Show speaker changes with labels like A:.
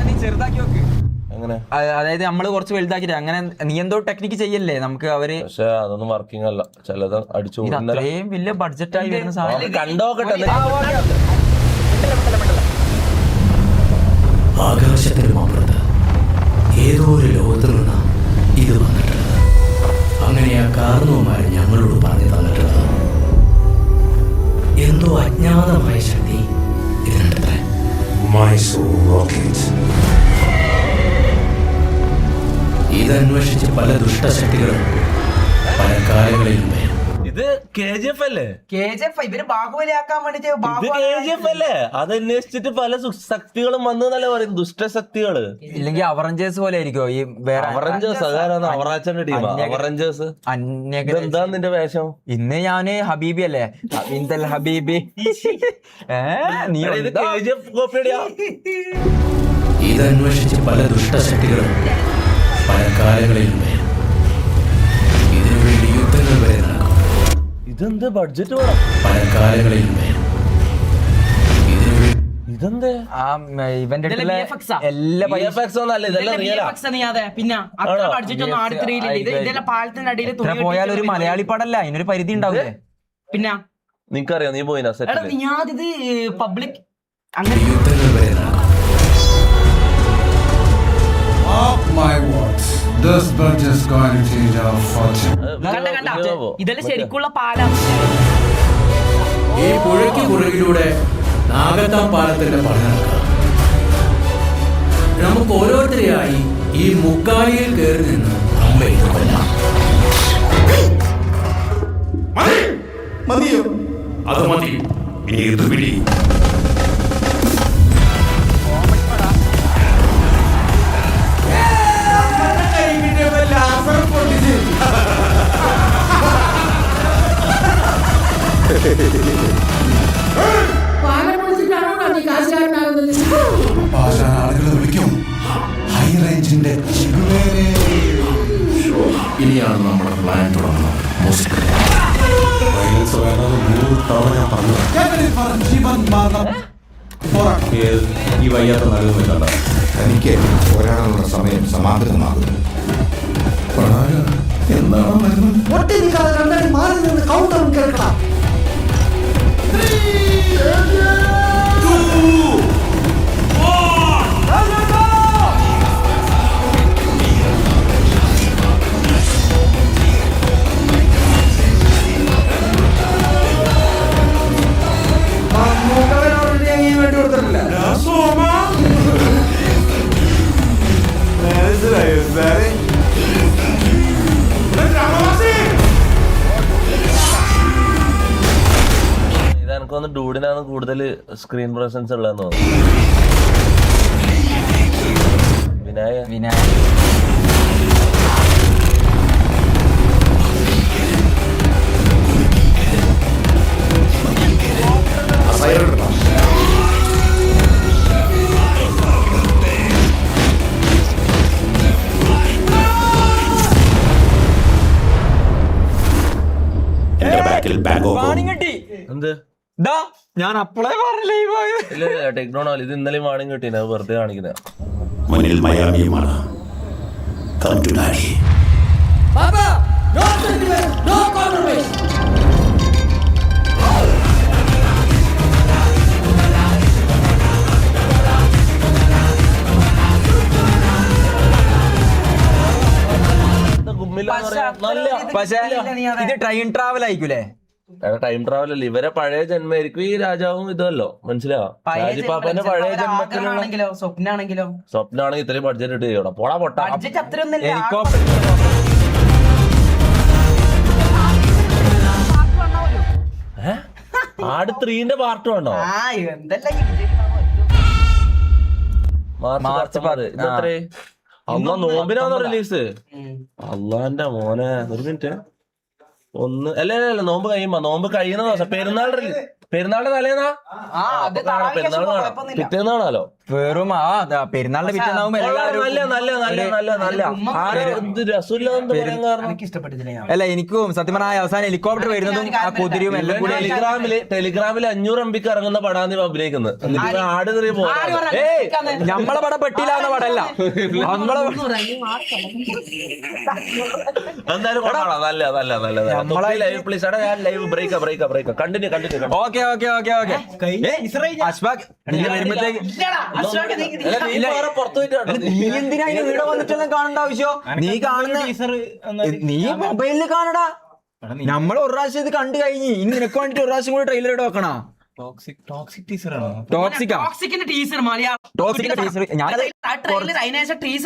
A: നീ ചെറുതാക്കി നോക്ക്.
B: അങ്ങനെ
A: അതായത് നമ്മള് കുറച്ച് വലുതാക്കിട്ട് അങ്ങനെ നീ എന്തോ ടെക്നിക്ക് ചെയ്യല്ലേ നമുക്ക് അവര്.
B: പക്ഷെ അതൊന്നും വർക്കിംഗ് അല്ല, ചിലത് അടിച്ചു
A: അത്രയും വലിയ ബഡ്ജറ്റായി വരുന്ന സാധനം
B: കണ്ടോക്കട്ടെ.
C: ആകാശത്തിനും അപ്പുറത്ത് ഏതോ ഒരു ലോകത്തിൽ നിന്നാണ് ഇത് വന്നിട്ടുള്ളത്. അങ്ങനെ ആ കാരണവന്മാർ ഞങ്ങളോട് പറഞ്ഞു തന്നിട്ടുള്ളത് എന്തോ അജ്ഞാതമായ ശക്തി ഇതിനുണ്ടത്രേ. ഇതന്വേഷിച്ച് പല ദുഷ്ടശക്തികളും പല കാലങ്ങളിലും വരും.
B: ഇത് KGF അല്ലേ?
D: ഇവര് ബാഹുബലിയാക്കാൻ വേണ്ടിട്ട്
B: ഇത് KGF അല്ലേ? അതന്വേഷിച്ചിട്ട് പല ശക്തികളും വന്നല്ലേ പറയുന്നത്, ദുഷ്ടശക്തികള്.
A: ഇല്ലെങ്കിൽ അവറഞ്ചേഴ്സ് പോലെ ആയിരിക്കോ ഈ വേറെ
B: അവറഞ്ചേഴ്സ്? അതാരാണ് അവറാച്ചന്റെ ടീമാ അവറഞ്ചേഴ്സ്? എന്താ നിന്റെ വേഷം?
A: ഇന്ന് ഞാന് ഹബീബി അല്ലേ, ഇന്ദൽ ഹബീബി. നീ
B: ഇത് KGF കോപ്പിയടിയാ.
C: ഇതന്വേഷിച്ച് പല ദുഷ്ടശക്തികളും പല കാലങ്ങളിലും വരും. ഇതിനുവേണ്ടി യുദ്ധങ്ങൾ വരെ നടക്കും.
B: ഇതെന്ത് ബഡ്ജറ്റ് വേണം?
C: പല കാലങ്ങളിലും വരും.
B: ഇതെന്ത്
A: ഇവന്റെ എല്ലാ പോയാൽ ഒരു മലയാളി പടല്ല, അതിനൊരു പരിധി ഉണ്ടാവില്ലേ?
D: പിന്നെ
B: നിനക്കറിയാം, നീ പോയിനാ സെറ്റ്
D: ഞാനിത് പബ്ലിക് അങ്ങനെ
C: യുദ്ധങ്ങൾ വരെ നടക്കും.
E: Mark my words, this bridge is going to change our fortune.
D: ഇതെല്ലാം ശരിക്കുള്ള പാലം.
C: ഈ പുഴയ്ക്ക് പുറകിലൂടെ നാഗത്താം പാലത്തിന്റെ പണി നടക്കാം. നമുക്ക് ഓരോരുത്തരെയായി ഈ മുക്കാലിയിൽ കയറി നിന്ന് അമ്പെയ്ത് കൊല്ലാം.
E: മതിയോ?
C: അത് മതി. ഏത് പിടി?
E: ആളുകൾ വിളിക്കും ഹൈ റേഞ്ചിന്റെ ചിഗുവേരെ.
C: ഇനിയാണ് നമ്മുടെ പ്ലാൻ തുടങ്ങുന്നത്.
E: ഈ വയ്യാത്ത നൽകുന്നില്ല. എനിക്ക് പോരാടാനുള്ള സമയം സമാന്തരമാകുന്നു. എന്താണ് മാറി നിന്ന് കൗണ്ടർ കേൾക്കണം.
B: ഇതെനിക്കൊന്ന് ഡൂഡിനാണ് കൂടുതൽ സ്ക്രീൻ പ്രസൻസ് ഉള്ളതെന്ന് തോന്നുന്നു. വിനായക എന്ത്
A: ഞാൻ അപ്പളേ പറഞ്ഞില്ലേ
B: ഇല്ല ടെക്നോണോളജി ഇത് ഇന്നലെ വാണിംഗ് കിട്ടീന, വെറുതെ കാണിക്കുന്ന.
C: മുന്നിൽ മയാമിയുമാണ്. Come to daddy.
A: പക്ഷേ ഇത് ട്രെയിൻ ട്രാവൽ ആയിക്കൂലേ?
B: ടൈം ട്രാവൽ അല്ല, ഇവരെ പഴയ ജന്മായിരിക്കും ഈ രാജാവും ഇതല്ലോ. മനസ്സിലാവാ? രാജിപ്പാപ്പന്റെ പഴയ ജന്മത്തിലുള്ള സ്വപ്നാണെങ്കിൽ ഇത്രയും ബഡ്ജറ്റ് ഇട്ട് ചെയ്യണം. പോടാ പൊട്ടാ. ആട് 3ന്റെ പാർട്ട് വേണോ? മാർച്ച് 10 അല്ല നോമ്പിനാണോ റിലീസ്? അള്ളാന്റെ മോനെ, ഒരു മിനിറ്റ്. അല്ല നോമ്പ് കഴിയുമ്പോ, നോമ്പ് കഴിയുന്ന ദിവസം പെരുന്നാൾ. പെരുന്നാളിന്റെ തലേന്നാ? പെരുന്നാൾ പിറ്റേന്നാണല്ലോ.
A: വെറും പെരുന്നാളിന്റെ പിറ്റേന്നാവുമ്പോ എല്ലാവരും
D: എനിക്ക് ഇഷ്ടപ്പെട്ടില്ല
A: അല്ല എനിക്കും സത്യം പറഞ്ഞാൽ അവസാനം ഹെലികോപ്റ്റർ വരുന്നതും ആ കുതിരയും എല്ലാം കൂടി
B: ടെലിഗ്രാമിൽ 500 MB ഇറങ്ങുന്ന പടാന്ന് അഭിനയിക്കുന്നത് എന്നിട്ട് ആട് തെറിയ
A: നമ്മളെ പടം പെട്ടില്ലാന്ന പടല്ല നമ്മളെ
B: എന്തായാലും കണ്ടിന്യൂ
A: ഓക്കെ അഷ്ഫാഖ് നീ വരുമ്പത്തേക്ക് നീ എന്തിനാ അതിന് വീട് വന്നിട്ടെല്ലാം കാണേണ്ട ആവശ്യോ നീ കാണുന്ന നീ മൊബൈലിൽ കാണടാ നമ്മൾ ഒരു പ്രാവശ്യം ഇത് കണ്ടു കഴിഞ്ഞ് ഇനി നിനക്ക് വേണ്ടിട്ട് ഒരു പ്രാവശ്യം കൂടി ട്രെയിലർ ഇട്ട് വെക്കണോ ടോക്സിക്
D: ടീസർ മലയാളം
A: ടോക്സിക്കിന്റെ ടീസർ ഞാനത്
D: ട്രെയിലർ അതിനേശം ടീസർ